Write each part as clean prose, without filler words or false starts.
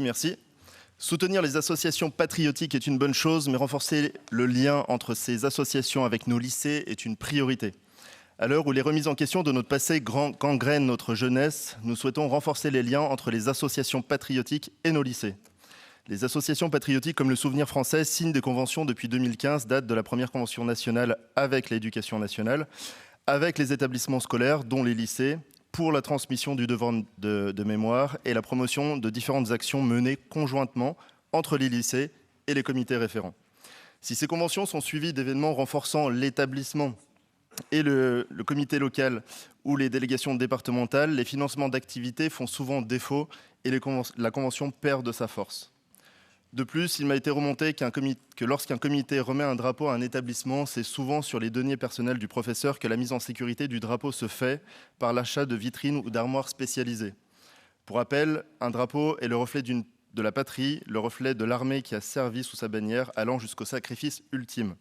Merci. Soutenir les associations patriotiques est une bonne chose, mais renforcer le lien entre ces associations avec nos lycées est une priorité. À l'heure où les remises en question de notre passé gangrènent notre jeunesse, nous souhaitons renforcer les liens entre les associations patriotiques et nos lycées. Les associations patriotiques comme le Souvenir français signent des conventions depuis 2015, date de la première convention nationale avec l'éducation nationale, avec les établissements scolaires, dont les lycées, pour la transmission du devoir de mémoire et la promotion de différentes actions menées conjointement entre les lycées et les comités référents. Si ces conventions sont suivies d'événements renforçant l'établissement et le comité local ou les délégations départementales, les financements d'activités font souvent défaut et la convention perd de sa force. De plus, il m'a été remonté que lorsqu'un comité remet un drapeau à un établissement, c'est souvent sur les deniers personnels du professeur que la mise en sécurité du drapeau se fait par l'achat de vitrines ou d'armoires spécialisées. Pour rappel, un drapeau est le reflet de la patrie, le reflet de l'armée qui a servi sous sa bannière, allant jusqu'au sacrifice ultime.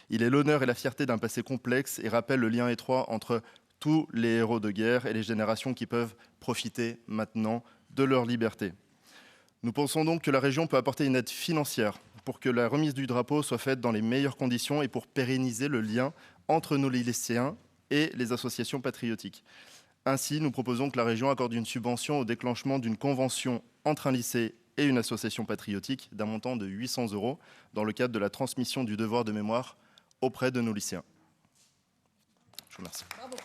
Il est l'honneur et la fierté d'un passé complexe et rappelle le lien étroit entre tous les héros de guerre et les générations qui peuvent profiter maintenant de leur liberté. Nous pensons donc que la région peut apporter une aide financière pour que la remise du drapeau soit faite dans les meilleures conditions et pour pérenniser le lien entre nos lycéens et les associations patriotiques. Ainsi, nous proposons que la région accorde une subvention au déclenchement d'une convention entre un lycée et une association patriotique d'un montant de 800 € dans le cadre de la transmission du devoir de mémoire auprès de nos lycéens. Je vous remercie. Bravo.